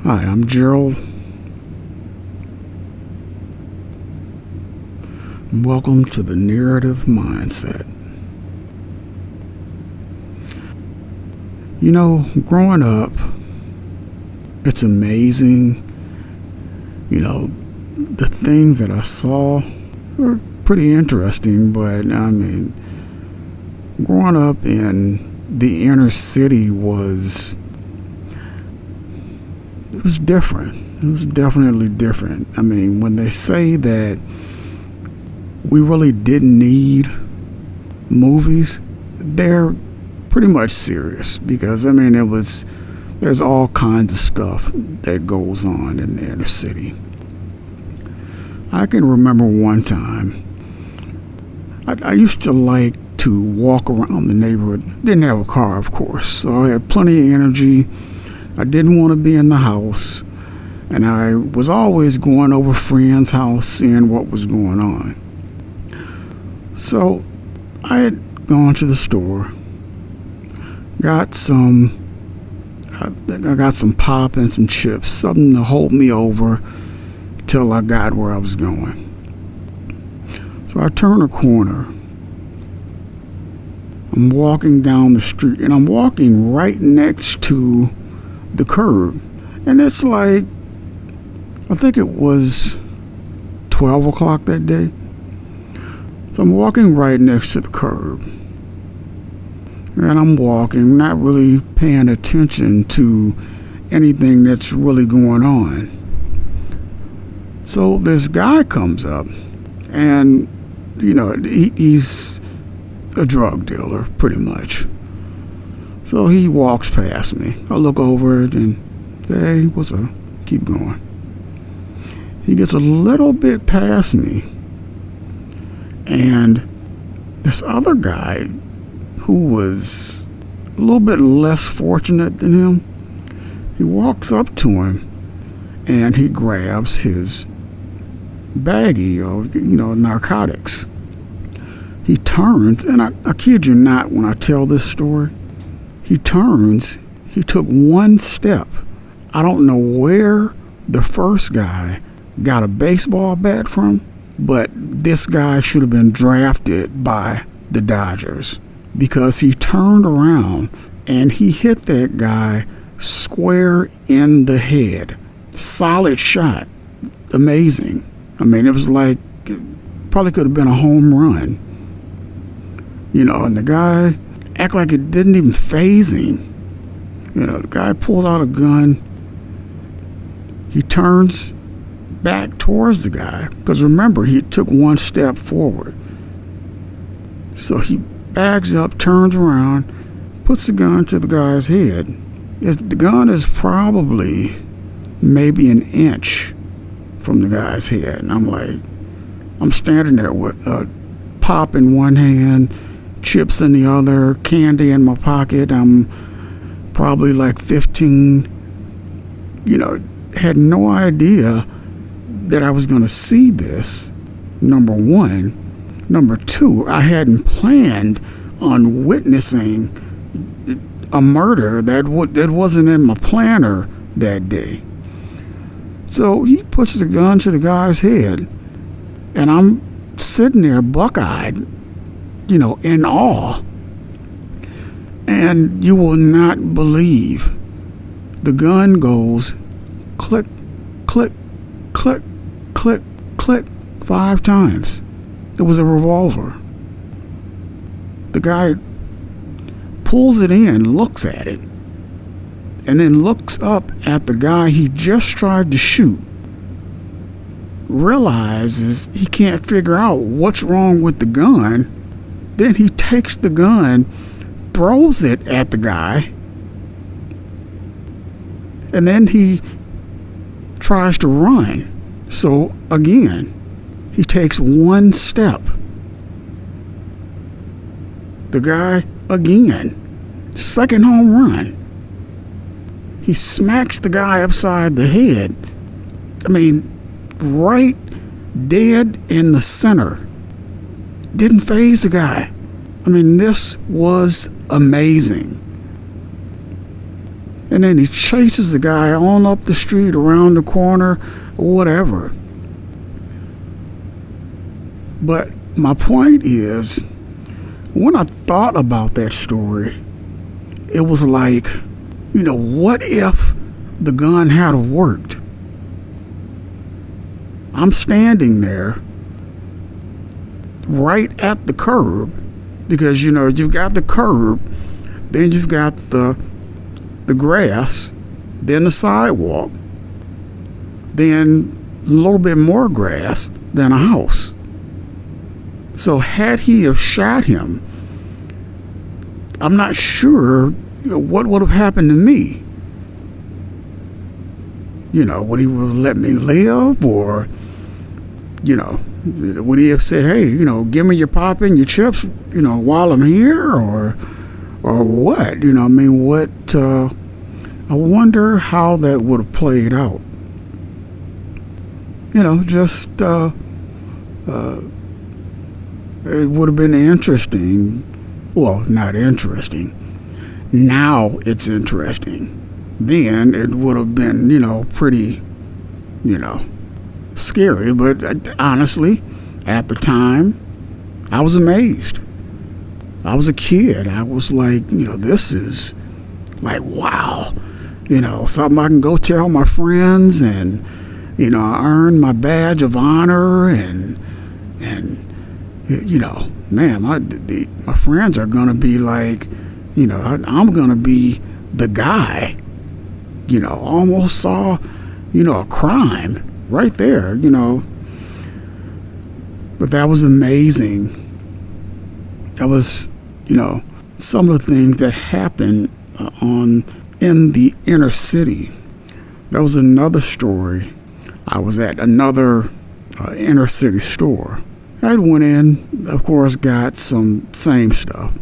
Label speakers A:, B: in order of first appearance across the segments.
A: Hi, I'm Gerald. Welcome to the Narrative Mindset. You know, growing up, it's amazing. The things that I saw were pretty interesting, but growing up in the inner city it was different. It was definitely different. When they say that we really didn't need movies, they're pretty much serious, because there's all kinds of stuff that goes on in the inner city. I can remember one time I used to like to walk around the neighborhood. Didn't have a car, of course, so I had plenty of energy. I didn't want to be in the house, and I was always going over friends' house, seeing what was going on. So I had gone to the store, got some pop and some chips, something to hold me over till I got where I was going. So I turn a corner. I'm walking down the street, and I'm walking right next to the curb. And it's like, I think it was 12 o'clock that day. So I'm walking right next to the curb. And I'm walking, not really paying attention to anything that's really going on. So this guy comes up, and he's a drug dealer, pretty much. So he walks past me. I look over it and say, "Hey, what's up?" Keep going. He gets a little bit past me, and this other guy, who was a little bit less fortunate than him, he walks up to him and he grabs his baggie of narcotics. He turns, and I kid you not when I tell this story, he turns, he took one step. I don't know where the first guy got a baseball bat from, but this guy should have been drafted by the Dodgers, because he turned around and he hit that guy square in the head. Solid shot. Amazing. It was like, it probably could have been a home run. And the guy act like it didn't even faze him. The guy pulled out a gun. He turns back towards the guy, because remember, he took one step forward. So he backs up, turns around, puts the gun to the guy's head. The gun is probably maybe an inch from the guy's head. And I'm standing there with a pop in one hand, chips in the other, candy in my pocket. I'm probably like 15, had no idea that I was going to see this, number one. Number two, I hadn't planned on witnessing a murder that wasn't in my planner that day. So he puts the gun to the guy's head, and I'm sitting there buck-eyed, in awe. And you will not believe, the gun goes click, click, click, click, click 5 times. It was a revolver. The guy pulls it in, looks at it, and then looks up at the guy he just tried to shoot. Realizes he can't figure out what's wrong with the gun. Then he takes the gun, throws it at the guy, and then he tries to run. So again, he takes one step. The guy, again, second home run. He smacks the guy upside the head. Right dead in the center. Didn't faze the guy. This was amazing. And then he chases the guy on up the street, around the corner, or whatever. But my point is, when I thought about that story, it was like, what if the gun had worked? I'm standing there right at the curb, because you've got the curb, then you've got the grass, then the sidewalk, then a little bit more grass, then a house. So had he have shot him, I'm not sure what would have happened to me. Would he have let me live, or would he have said, hey, give me your pop and your chips, while I'm here, or what? I wonder how that would have played out. It would have been interesting. Well, not interesting. Now it's interesting. Then it would have been, pretty, scary. But honestly, at the time, I was amazed. I was a kid. I was like, this is like, wow. Something I can go tell my friends, and, I earned my badge of honor, and man, my friends are going to be like, I'm going to be the guy, almost saw, a crime right there, But that was amazing. That was, some of the things that happened in the inner city. That was another story. I was at another inner city store. I went in, of course, got some same stuff,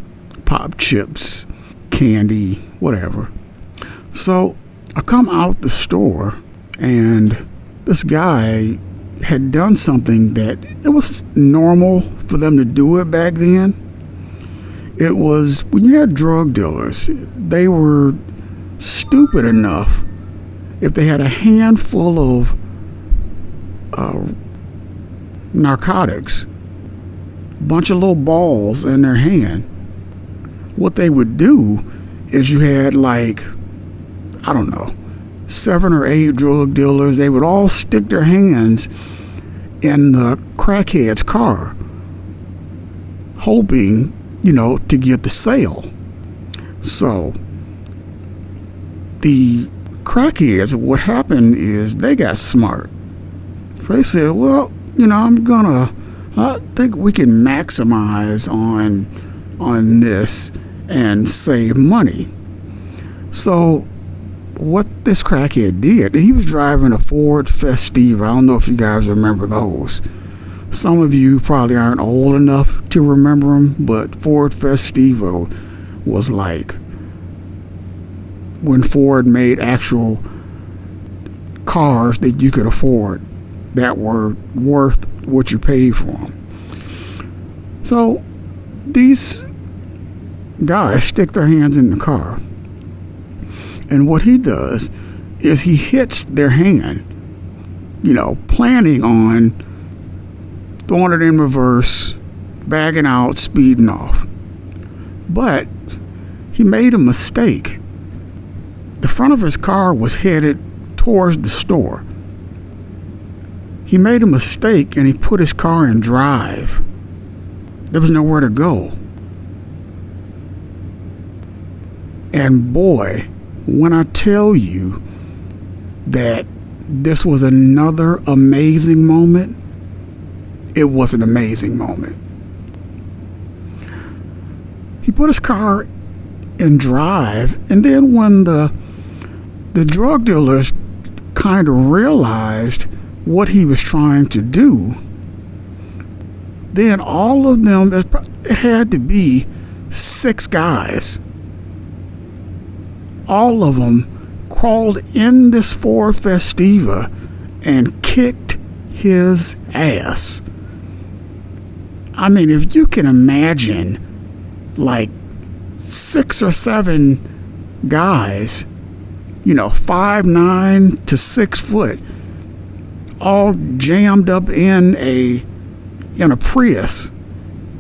A: pop chips, candy, whatever. So I come out the store, and this guy had done something that it was normal for them to do it back then. It was when you had drug dealers, they were stupid enough, if they had a handful of narcotics, a bunch of little balls in their hand, what they would do is you had 7 or 8 drug dealers. They would all stick their hands in the crackhead's car, hoping, to get the sale. So the crackheads, what happened is they got smart. So they said, well, I think we can maximize on this and save money. So what this crackhead did, and he was driving a Ford Festiva. I don't know if you guys remember those. Some of you probably aren't old enough to remember them, but Ford Festiva was like when Ford made actual cars that you could afford that were worth what you paid for them. So these guys stick their hands in the car, and what he does is he hits their hand, planning on throwing it in reverse, bagging out, speeding off. But he made a mistake. The front of his car was headed towards the store. He made a mistake, and he put his car in drive. There was nowhere to go. And boy, when I tell you that this was another amazing moment, it was an amazing moment. He put his car in drive, and then when the drug dealers kind of realized what he was trying to do, then all of them, it had to be 6 guys. All of them crawled in this Ford Festiva and kicked his ass. I mean, if you can imagine 6 or 7 guys 5'9" to 6 foot, all jammed up in a Prius,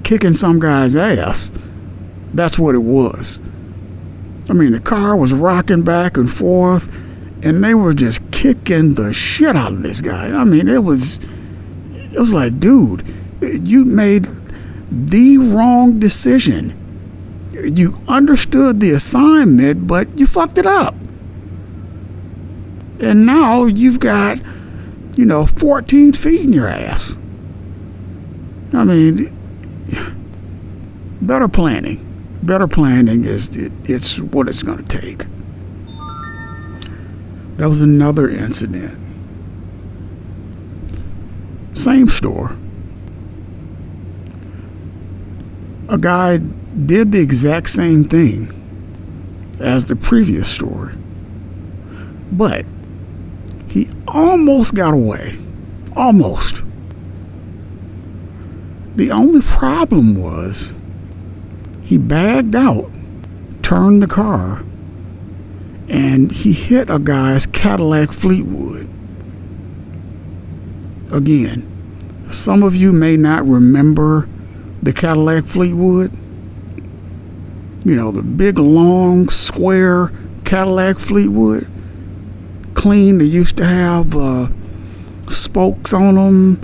A: kicking some guy's ass. That's what it was. I mean, the car was rocking back and forth, and they were just kicking the shit out of this guy. I mean, it was like, dude, you made the wrong decision. You understood the assignment, but you fucked it up. And now you've got, 14 feet in your ass. I mean, better planning. Better planning it's what it's going to take. That was another incident. Same store. A guy did the exact same thing as the previous story, but he almost got away. Almost. The only problem was he bagged out, turned the car, and he hit a guy's Cadillac Fleetwood. Again, some of you may not remember the Cadillac Fleetwood. The big, long, square Cadillac Fleetwood. Clean. They used to have spokes on them,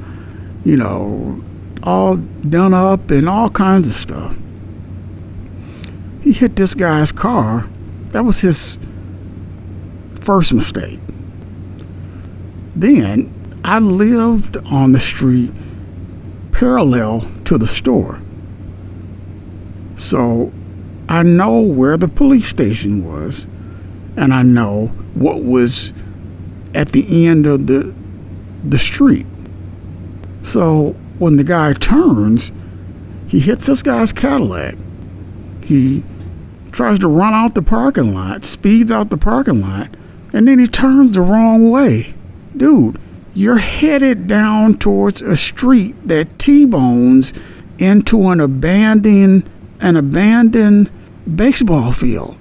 A: all done up and all kinds of stuff. He hit this guy's car. That was his first mistake. Then I lived on the street parallel to the store. So I know where the police station was, and I know what was at the end of the street. So when the guy turns, he hits this guy's Cadillac. He tries to run out the parking lot, speeds out the parking lot, and then he turns the wrong way. Dude, you're headed down towards a street that T-bones into an abandoned baseball field.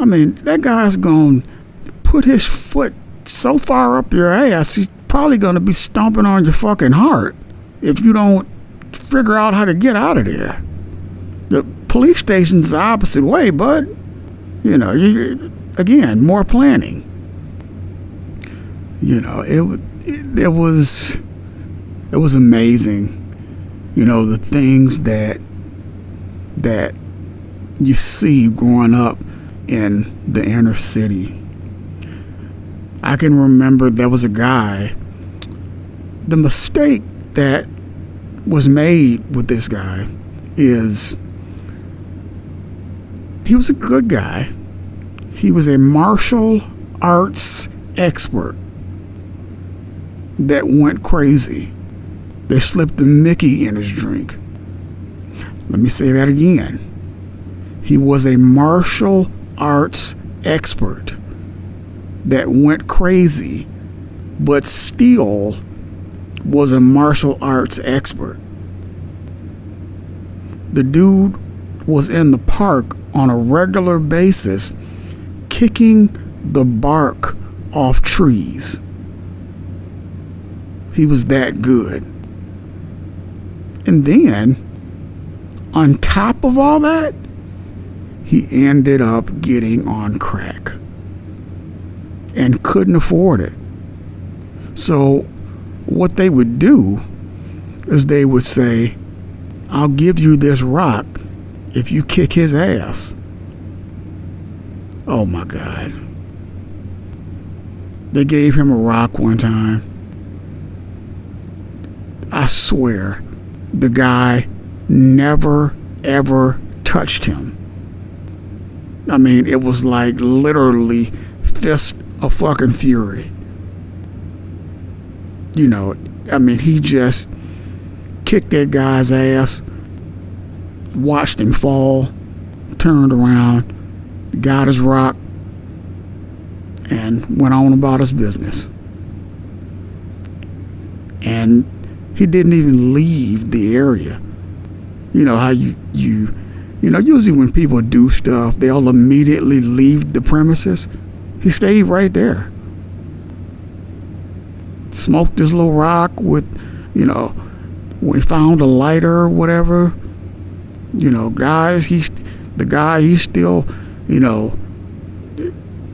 A: I mean, that guy's going to put his foot so far up your ass, he's probably going to be stomping on your fucking heart if you don't figure out how to get out of there. The police station's the opposite way, bud. Again, more planning. It was amazing. The things that you see growing up in the inner city. I can remember there was a guy. The mistake that was made with this guy is he was a good guy. He was a martial arts expert that went crazy. They slipped a Mickey in his drink. Let me say that again. He was a martial arts expert that went crazy, but still was a martial arts expert. The dude was in the park on a regular basis, kicking the bark off trees. He was that good. And then, on top of all that, he ended up getting on crack and couldn't afford it. So what they would do is they would say, I'll give you this rock if you kick his ass. Oh my God. They gave him a rock one time. I swear, the guy never, ever touched him. I mean, it was like literally fist of fucking fury. He just kicked that guy's ass, watched him fall, turned around, got his rock, and went on about his business. And he didn't even leave the area. How usually when people do stuff, they'll immediately leave the premises. He stayed right there. Smoked his little rock with, when he found a lighter or whatever. The guy, he's still,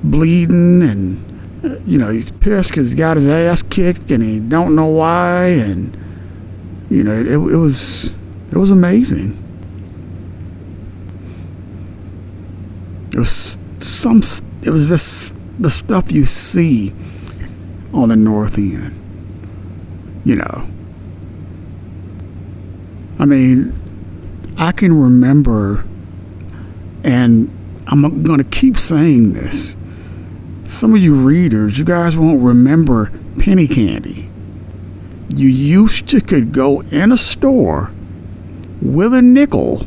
A: bleeding, and he's pissed because he got his ass kicked and he don't know why, and it was amazing. It was just the stuff you see on the North End. I mean, I can remember, and I'm going to keep saying this. Some of you readers, you guys won't remember penny candy. You used to could go in a store with a nickel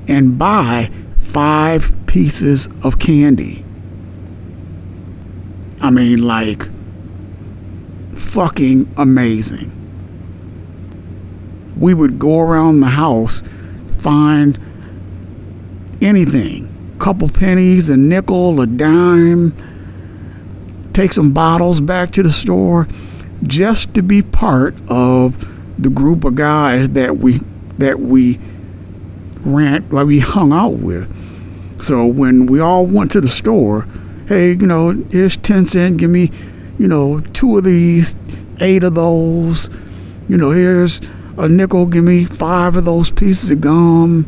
A: and buy 5 pieces of candy. I mean, like, fucking amazing. We would go around the house, find anything, couple pennies, a nickel, a dime, take some bottles back to the store, just to be part of the group of guys that we hung out with. So when we all went to the store, hey, here's 10 cents, give me, 2 of these, 8 of those, here's a nickel, give me 5 of those pieces of gum,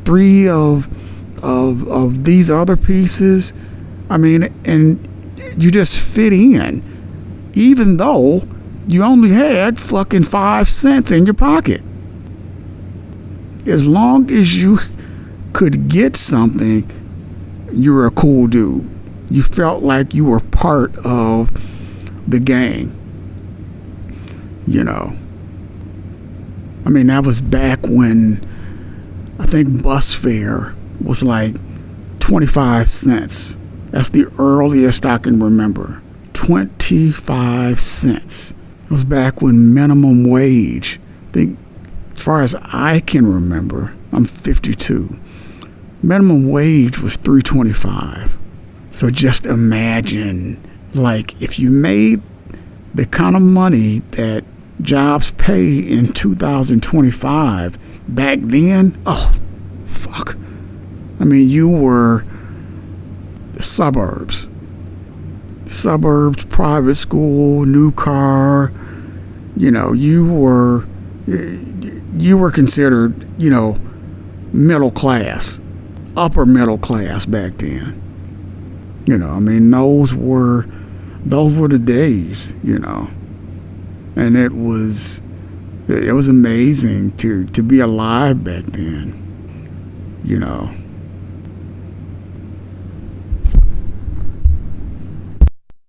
A: 3 of these other pieces. I mean, and you just fit in, even though you only had fucking 5 cents in your pocket. As long as you could get something, you were a cool dude. You felt like you were part of the gang. I mean, that was back when I think bus fare was like 25 cents. That's the earliest I can remember. 25 cents. It was back when minimum wage, I think, as far as I can remember, I'm 52. Minimum wage was $3.25. So just imagine, like, if you made the kind of money that jobs pay in 2025 back then, oh, fuck. I mean, you were the suburbs, private school, new car. You were considered, middle class, upper middle class back then. I mean, those were the days, and it was amazing to be alive back then,